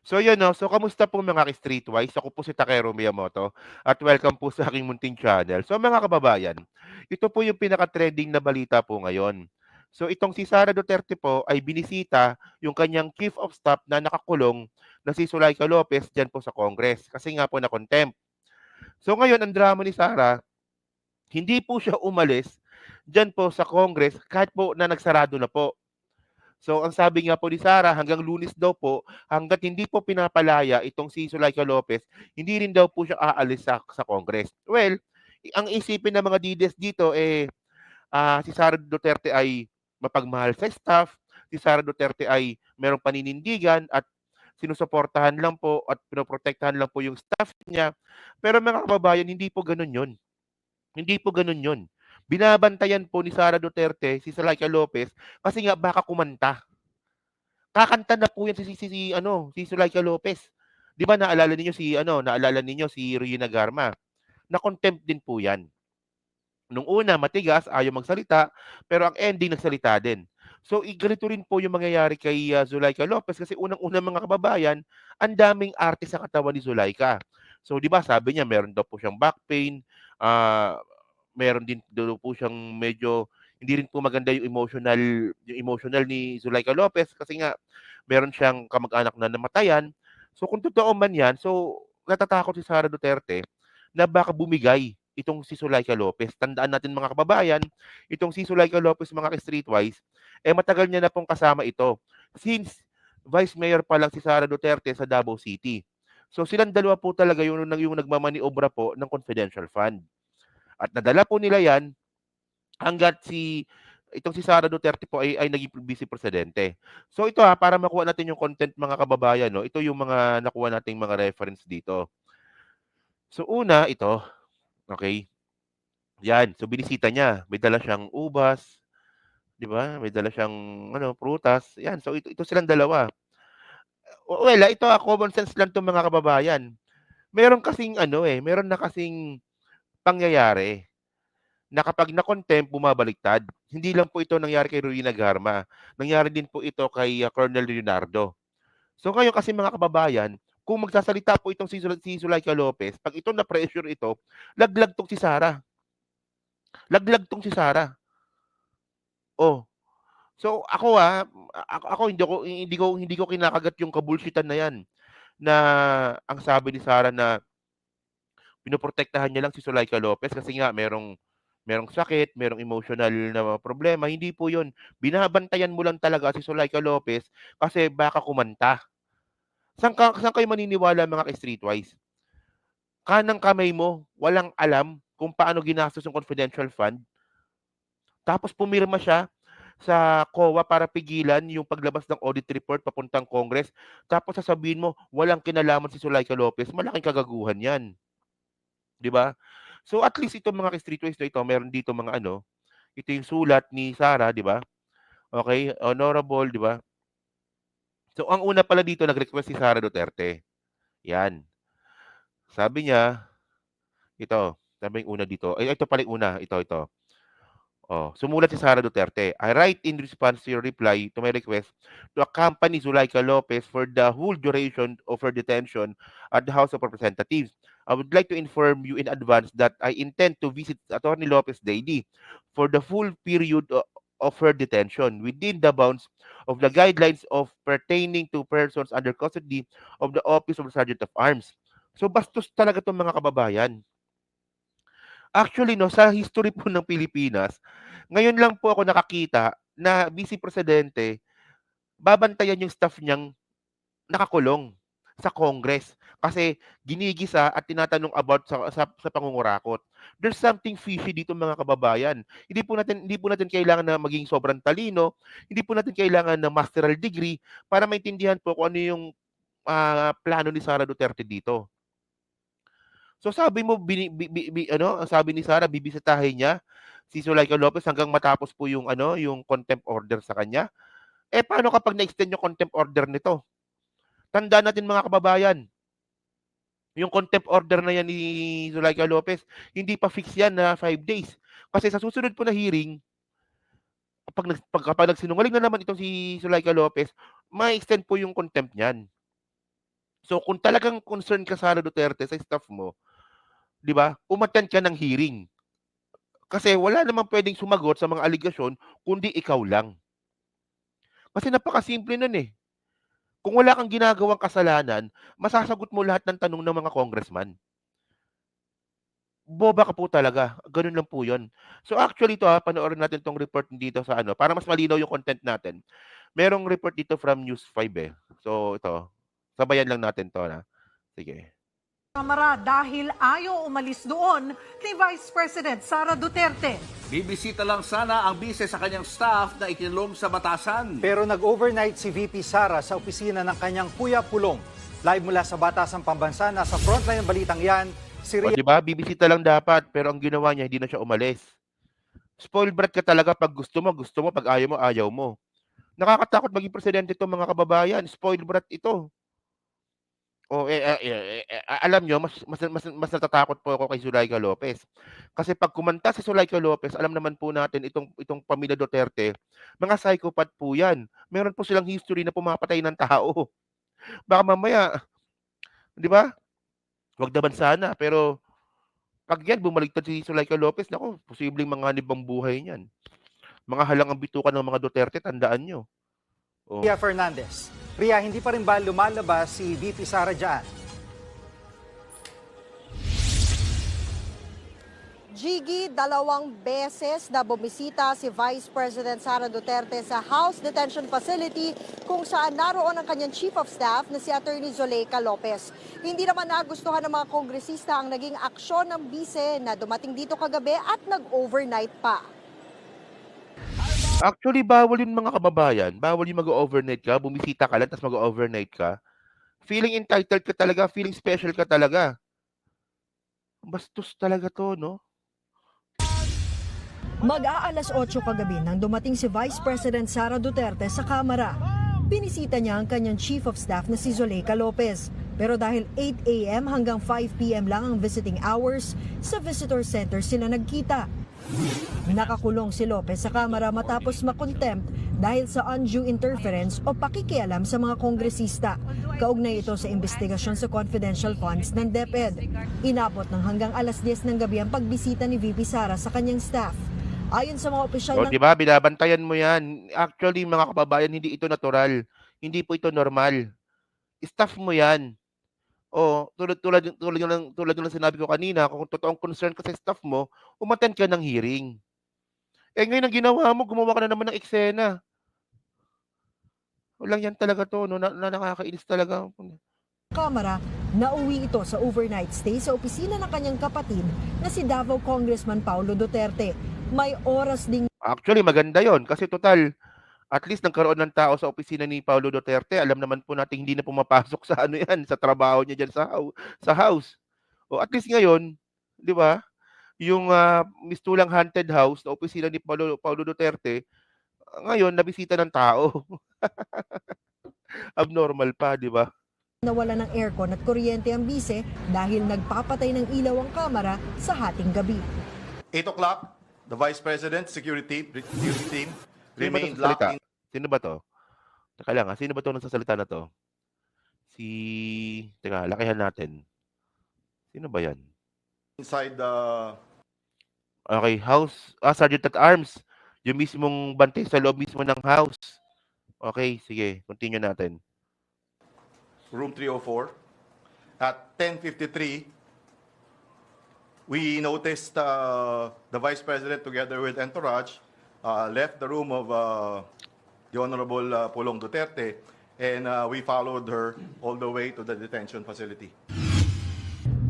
So yun 'no, so kamusta po mga ka-Streetwise? Ako po si Takero Miyamoto at welcome po sa aking munting channel. So mga kababayan, ito po yung pinaka-trending na balita po ngayon. So itong si Sara Duterte po ay binisita yung kanyang chief of staff na nakakulong na si Zuleika Lopez diyan po sa Congress kasi nga po na-contempt. So ngayon ang drama ni Sara, hindi po siya umalis diyan po sa Congress kahit po na nagsarado na po. So ang sabi nga po ni Sara hanggang Lunes daw po, hangga't hindi po pinapalaya itong si Zuleika Lopez, hindi rin daw po siya aalis sa Congress. Well, ang isipin ng mga DDS dito si Sara Duterte ay mapagmahal sa staff, si Sara Duterte ay merong paninindigan at sinusuportahan lang po at pinoprotektahan lang po yung staff niya. Pero mga kababayan, hindi po gano'n 'yon. Hindi po gano'n 'yon. Binabantayan po ni Sara Duterte si Zuleika Lopez kasi nga baka kumanta. Kakanta na po 'yan si Zuleika Lopez. 'Di ba naalala ninyo si Rowena Garma, na-contempt din po 'yan. Nung una matigas, ayaw magsalita, pero ang ending nagsalita din. So, ganito rin po yung mangyayari kay, Zuleika Lopez kasi unang-una mga kababayan, ang daming arte sa katawan ni Zuleika. So, 'di ba sabi niya meron daw po siyang back pain, ah, meron din daw po siyang medyo hindi rin po maganda yung emotional ni Zuleika Lopez kasi nga meron siyang kamag-anak na namatayan. So, kung totoo man 'yan, so natatakot si Sara Duterte na baka bumigay itong si Zuleika Lopez. Tandaan natin mga kababayan, itong si Zuleika Lopez mga ka-streetwise, matagal niya na pong kasama ito since Vice Mayor pa lang si Sara Duterte sa Davao City. So silang dalawa po talaga yung nagmamaniobra po ng confidential fund. At nadala po nila yan hanggat itong si Sara Duterte po ay naging vice presidente. So ito para makuha natin yung content mga kababayan, no, ito yung mga nakuha nating mga reference dito. So una, ito, okay. Yan, so binisita niya, may dala siyang ubas, 'di ba? May dala siyang prutas, 'yan. So ito silang dalawa. Well, ito common sense lang 'to mga kababayan. Meron na kasing pangyayari na kapag na-contempt bumabaliktad. Hindi lang po ito nangyari kay Rowena Garma, nangyari din po ito kay, Colonel Leonardo. So ngayon kasi mga kababayan, kung magsasalita po itong si Zuleika Lopez, 'pag ito na-pressure ito, laglag 'tong si Sara, laglag 'tong si Sara. Oh, so ako hindi ko kinakagat yung kabulsitan na 'yan, na ang sabi ni Sara na pinoprotektahan niya lang si Zuleika Lopez kasi nga merong sakit, merong emotional na problema, hindi po 'yun. Binabantayan mo lang talaga si Zuleika Lopez kasi baka kumanta. Saan kayo maniniwala mga ka-streetwise? Kanang kamay mo, walang alam kung paano ginastos yung confidential fund, tapos pumirma siya sa COA para pigilan yung paglabas ng audit report papuntang Congress, tapos sasabihin mo walang kinalaman si Zuleika Lopez, malaking kagaguhan 'yan, 'di ba? So at least itong mga streetwise na ito, meron dito ito yung sulat ni Sara, 'di ba? Okay, honorable, 'di ba? So ang una pala dito nag-request si Sara Duterte, 'yan. Sabi niya, sabi yung una dito, ay ito pala yung una, ito. Oh, sumulat si Sara Duterte. I write in response to your reply to my request to accompany Zuleika Lopez for the whole duration of her detention at the House of Representatives. I would like to inform you in advance that I intend to visit Attorney Lopez daily for the full period of her detention within the bounds of the guidelines of pertaining to persons under custody of the Office of the Sergeant of Arms. So bastos talaga 'tong mga kababayan. Actually 'no, sa history po ng Pilipinas, ngayon lang po ako nakakita na vice presidente, babantayan yung staff niyang nakakulong sa Congress kasi ginigisa at tinatanong about sa pangungurakot. There's something fishy dito mga kababayan. Hindi po natin kailangan na maging sobrang talino, hindi po natin kailangan ng masteral degree para maintindihan po kung ano yung, plano ni Sara Duterte dito. So sabi mo ang sabi ni Sara bibisitahin niya si Zuleika Lopez hanggang matapos po yung contempt order sa kanya. Paano kapag na-extend yung contempt order nito? Tandaan natin mga kababayan, yung contempt order na yan ni Zuleika Lopez, hindi pa fix yan na 5 days. Kasi sa susunod po na hearing, kapag nagsinungaling na naman itong si Zuleika Lopez, ma-extend po yung contempt niyan. So kung talagang concern ka, Sara Duterte, sa staff mo, 'di ba, umattend ka ng hearing. Kasi wala namang puwedeng sumagot sa mga aligasyon kundi ikaw lang. Kasi napakasimple nun, eh. Kung wala kang ginagawang kasalanan, masasagot mo lahat ng tanong ng mga congressman. Boba ka po talaga, gano'n lang po 'yun. So actually 'to, panoorin natin 'tong report dito sa ano, para mas malinaw yung content natin. Merong report dito from News 5, eh. So ito, sabayan lang natin 'to, sige. Kamara dahil ayaw umalis doon ni Vice President Sara Duterte. Bibisita lang sana ang bise sa kanyang staff na ikinulong sa batasan. Pero nag-overnight si VP Sara sa opisina ng kanyang Kuya Pulong. Live mula sa Batasang Pambansa, nasa frontline ng balitang yan, si O Ria 'di ba, bibisita lang dapat, pero ang ginawa niya hindi na siya umalis. Spoiled brat ka talaga, 'pag gusto mo, 'pag ayaw mo. Nakakatakot maging presidente 'to, mga kababayan, spoiled brat ito. Oh, alam niyo, mas natatakot po ako kay Zuleika Lopez. Kasi 'pag kumanta si Zuleika Lopez, alam naman po natin itong pamilya Duterte, mga psychopath po 'yan. Meron po silang history na pumapatay ng tao. Baka mamaya, 'di ba, wag naman sana, pero 'pag 'yan bumaliktad si Zuleika Lopez, naku, posibleng manganib ang buhay niyan. Mga halangang bituka ng mga Duterte, tandaan niyo. Oh. Fernandez. Ria, hindi pa rin ba lumalabas si VP Sara dyan? Jiggy, 2 beses na bumisita si Vice President Sara Duterte sa House Detention Facility kung saan naroon ang kanyang Chief of Staff na si Attorney Zuleika Lopez. Hindi naman nagustuhan ng mga kongresista ang naging aksyon ng bise na dumating dito kagabi at nag-overnight pa. Actually, bawal yun, mga kababayan. Bawal yung mag-overnight ka, bumisita ka lang tapos mag-overnight ka. Feeling entitled ka talaga, feeling special ka talaga. Bastos talaga 'to, 'no? Mag-aalas 8 kagabi nang dumating si Vice President Sara Duterte sa Kamara. Binisita niya ang kanyang Chief of Staff na si Zuleika Lopez. Pero dahil 8 a.m. hanggang 5 p.m. lang ang visiting hours, sa visitor center sila nagkita. Nakakulong si Lopez sa Kamara matapos makontempt dahil sa undue interference o pakikialam sa mga kongresista. Kaugnay ito sa investigasyon sa confidential funds ng DepEd. Inabot ng hanggang alas 10 ng gabi ang pagbisita ni VP Sara sa kanyang staff. Ayon sa mga opisyal O, ng 'di ba, binabantayan mo 'yan. Actually, mga kababayan, hindi ito natural. Hindi po ito normal. Staff mo 'yan. O, tulad ng sinabi ko kanina, kung totoong concern ka sa staff mo, umattend ka ng hearing. Eh, ngayon ang ginawa mo, gumawa ka na naman ng eksena. Walang 'yan talaga 'to, 'no, na nakakainis talaga. Kamara, nauwi ito sa overnight stay sa opisina ng kanyang kapatid na si Davao Congressman Paulo Duterte. May oras ding Actually, maganda 'yon kasi total, at least nagkaroon ng tao sa opisina ni Paulo Duterte. Alam naman po nating hindi na pumapasok sa ano 'yan, sa trabaho niya diyan sa house. O at least ngayon, 'di ba, yung, mistulang haunted house na opisina ni Paulo Paulo Duterte, ngayon nabisita ng tao. Abnormal pa, 'di ba? nawala ng aircon at kuryente ang bise dahil nagpapatay ng ilaw ang Kamara sa hating gabi. 8 o'clock, the Vice President, security team Sino ba 'to remained nagsasalita? locked in. Sino ba 'to? Teka lang, sino ba 'tong nagsasalita na 'to? Teka, lakihan natin. Sino ba 'yan? Inside the Okay, Sergeant at Arms, yung mismong bantay sa loob mismo ng house. Okay, sige, continue natin. room 304. At 10:53, we noticed the Vice President together with entourage left the room of the Honorable Pulong Duterte, and we followed her all the way to the detention facility.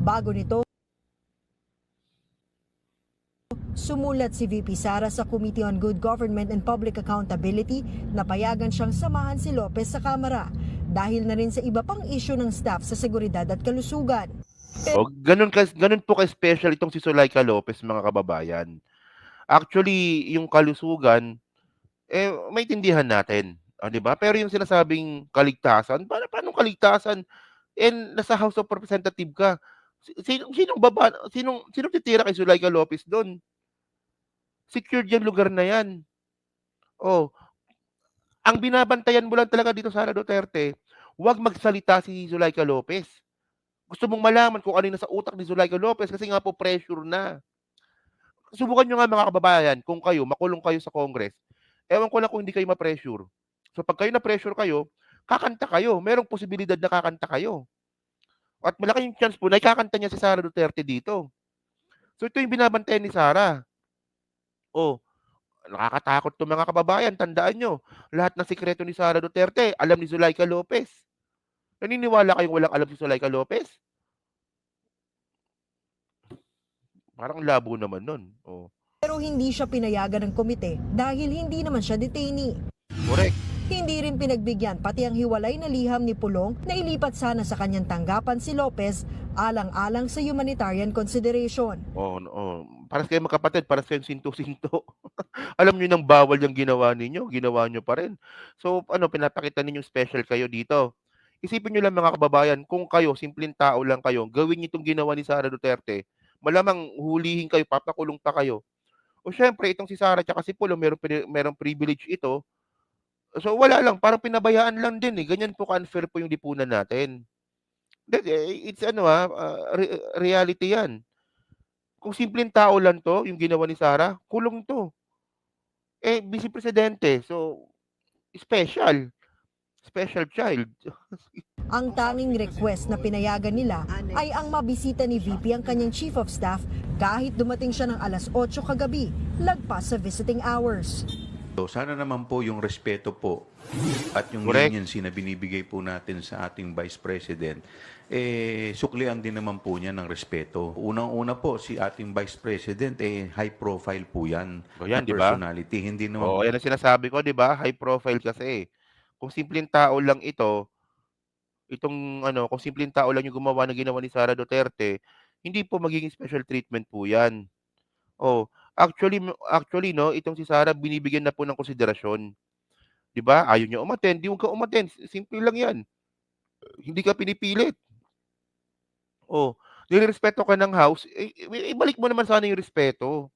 Bago nito, sumulat si VP Sara sa Committee on Good Government and Public Accountability na payagan siyang samahan si Lopez sa Kamara dahil na rin sa iba pang issue ng staff sa seguridad at kalusugan. O, ganun po ka-special itong si Zuleika Lopez, mga kababayan. Actually, yung kalusugan, maintindihan natin, 'di ba? Pero yung sinasabing kaligtasan, paanong kaligtasan? Nasa House of Representative ka. Sinong titira kay Zuleika Lopez do'n? Secured yang lugar na 'yan. Oh, ang binabantayan mo lang talaga dito, Sara Duterte, huwag magsalita si Zuleika Lopez. Gusto mong malaman kung ano yung nasa utak ni Zuleika Lopez kasi nga po pressure na. Subukan niyo nga mga kababayan, kung kayo, makulong kayo sa Congress, ewan ko lang kung hindi kayo ma-pressure. So pag kayo na-pressure kayo, kakanta kayo. Merong posibilidad na kakanta kayo. At malaking chance po na ikakanta niya si Sara Duterte dito. So ito yung binabantayan ni Sara. Oh, nakakatakot 'to mga kababayan, tandaan niyo. Lahat ng sikreto ni Sara Duterte, alam ni Zuleika Lopez. Naniniwala kayong walang alam si Zuleika Lopez? Parang labo naman nun. Oh, Pero hindi siya pinayagan ng komite dahil hindi naman siya detainee. correct. Hindi rin pinagbigyan pati ang hiwalay na liham ni Pulong na ilipat sana sa kanyang tanggapan si Lopez alang-alang sa humanitarian consideration. Oh, oh. Para kayo magkapatid, para kayong sinto-sinto. Alam niyo nang bawal yung ginawa ninyo, ginawa niyo pa rin. So ano, pinapakita ninyong special kayo dito. Isipin niyo lang mga kababayan, kung kayo, simpleng tao lang kayo, gawin niyo itong ginawa ni Sara Duterte, malamang hulihin kayo, papakulong pa kayo. O syempre, itong si Sara at si Pulong, merong privilege ito. So wala lang, parang pinabayaan lang din eh. Ganyan po ka-unfair po yung lipunan natin. It's ano reality yan. Kung simpleng tao lang 'to, yung ginawa ni Sara, kulong 'to. Eh, vice presidente, so special, special child. Ang tanging request na pinayagan nila ay ang mabisita ni VP ang kanyang chief of staff kahit dumating siya ng alas 8 kagabi, lagpas sa visiting hours. So, sana naman po yung respeto po at yung Correct. leniency na binibigay po natin sa ating Vice President, suklian din naman po niya ng respeto. Unang-una po, si ating Vice President, high profile po yan, O yan, na di ba? personality. Hindi naman Oo, yan ang sinasabi ko, 'di ba? High profile kasi. Kung simpleng tao lang ito, kung simpleng tao lang yung gumawa ng ginawa ni Sara Duterte, hindi po magiging special treatment po 'yan. Oh, actually 'no, itong si Sara binibigyan na po ng konsiderasyon. 'Di ba? Ayaw niya umattend, 'di huwag ka umattend, simple lang 'yan. Hindi ka pinipilit. Oh, nirerespeto ka ng house, ibalik mo naman sana yung respeto.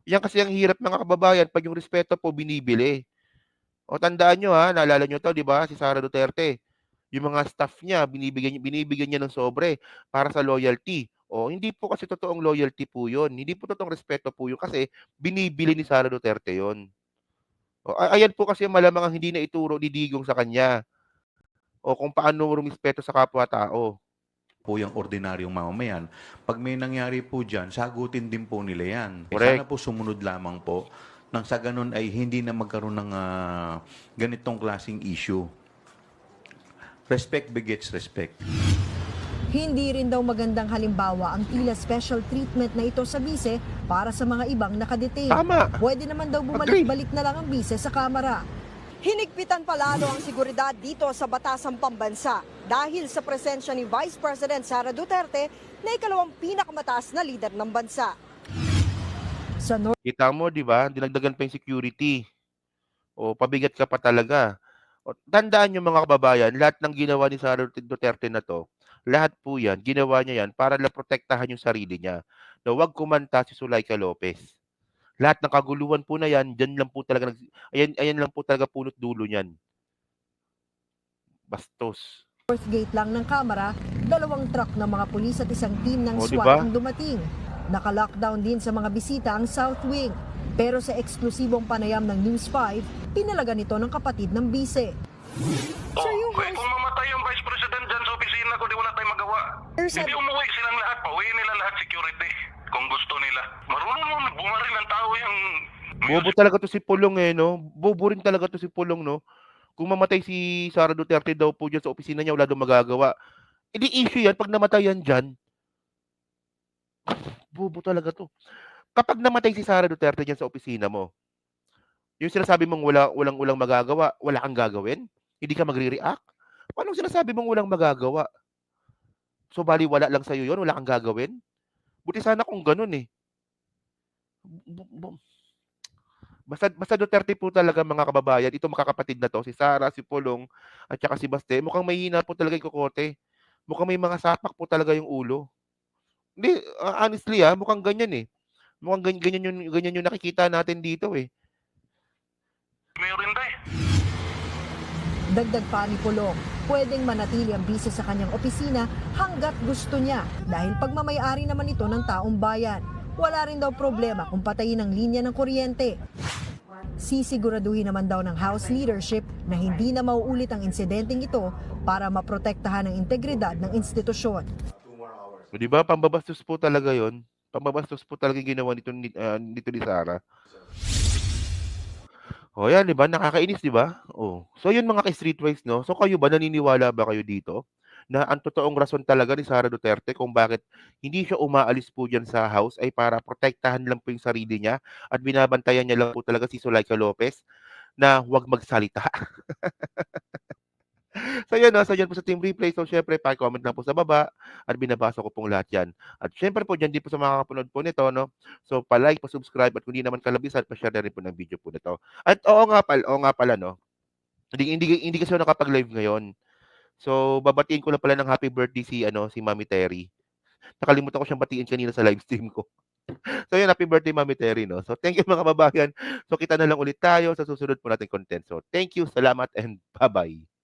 Yan kasi ang hirap mga kababayan 'pag yung respeto po binibili. O tandaan niyo naalala niyo 'to 'di ba, si Sara Duterte, yung mga staff niya binibigyan niya ng sobre para sa loyalty. O hindi po kasi totoong loyalty po 'yun, hindi po totoong respeto po 'yun kasi binibili ni Sara Duterte 'yun. O ayan po kasi malamang ang hindi naituro ni Digong sa kanya, o kung paano rumespeto sa kapwa-tao. po yung ordinaryong mamamayan. Pag may nangyari po dyan, sagutin din po nila yan. Correct. Sana po sumunod lamang po nang sa ganun ay hindi na magkaroon ng ganitong klaseng issue. Respect begets respect. Hindi rin daw magandang halimbawa ang tila special treatment na ito sa bise para sa mga ibang nakadetain. Tama. Pwede naman daw bumalik-balik na lang ang bise sa kamera. Hinigpitan palalo ang seguridad dito sa Batasang Pambansa dahil sa presensya ni Vice President Sara Duterte na ikalawang pinakamataas na lider ng bansa. Sa Kita mo 'di ba, dinagdagan pa yung security. O pabigat ka pa talaga. O tandaan niyo mga kababayan, lahat ng ginawa ni Sara Duterte na 'to, lahat po 'yan, ginawa niya 'yan para lang protektahan yung sarili niya, na 'wag kumanta si Zuleika Lopez. Lahat ng kaguluhan po na 'yan, diyan lang po talaga ayan lang po talaga punot dulo niyan. Bastos. north gate lang ng kamera, 2 truck ng mga pulis at isang team ng O, SWAT diba? ang dumating. Naka-lockdown din sa mga bisita ang South Wing. Pero sa eksklusibong panayam ng News 5, pinalaga nito ng kapatid ng bise. Sir, yung Kung mamatay yung Vice President dyan sa opisina ko, di wala tayong magawa. Hindi umuwi silang lahat. Pauwiin nila lahat security kung gusto nila. Marunong mo bumaril ng tao yung... Bobo talaga 'to si Pulong no? Bobo rin talaga 'to si Pulong 'no? Kung mamatay si Sara Duterte daw po diyan sa opisina niya, wala daw magagawa. Eh di issue 'yan 'pag namatay yan diyan. Bobo talaga 'to. Kapag namatay si Sara Duterte diyan sa opisina mo, yung sinasabi mong walang magagawa, wala kang gagawin? Hindi ka magre-react? Paanong sinasabi mong walang magagawa? So balewala lang sa'yo 'yun, wala kang gagawin? Buti sana kung gano'n eh. Basta Duterte po talaga mga kababayan, itong magkakapatid na 'to, si Sara, si Pulong, at saka si Baste, mukhang mahihina po talaga yung kokote. Mukhang may mga sapak po talaga yung ulo. Hindi, honestly mukhang ganyan eh. Mukhang ganyan yung nakikita natin dito eh. Mayor Inday. Dagdag pa ni Pulong, pwedeng manatili ang bise sa kanyang opisina hanggat gusto niya dahil pagmamayari naman ito ng taong bayan. Wala rin daw problema kung patayin ang linya ng kuryente. Sisiguraduhin naman daw ng House leadership na hindi na mauulit ang insidenteng ito para maprotektahan ang integridad ng institusyon. O, 'di ba, pambabastos po talaga 'yon. Pambabastos po talaga yung ginawa nito ni Sara. O, yan, 'di ba, nakakainis, 'di ba? Oh, so 'yun mga ka-streetwise 'no. So kayo ba, naniniwala ba kayo dito na ang totoong rason talaga ni Sara Duterte kung bakit hindi siya umaalis po diyan sa house ay para protektahan lang po yung sarili niya at binabantayan niya lang po talaga si Zuleika Lopez na huwag magsalita? So 'yun 'no, so 'yan po sa Team Replay. So siyempre paki-comment lang po sa baba at binabasa ko pong lahat 'yan. At siyempre po diyan din po sa mga kakapanood po nito 'no, so pa-like, pa-subscribe at kung di naman kalabisan, pa-share na rin po ng video po nito. At oo nga pala 'no, hindi kasi ako nakapag-live ngayon. So babatiin ko lang pala ng happy birthday si Mami Terry. Nakalimutan ko siyang batiin kanina sa live stream ko. So 'yun, happy birthday Mami Terry 'no. So thank you mga kababayan. So kita na lang ulit tayo sa susunod po nating content. So thank you, salamat and bye-bye.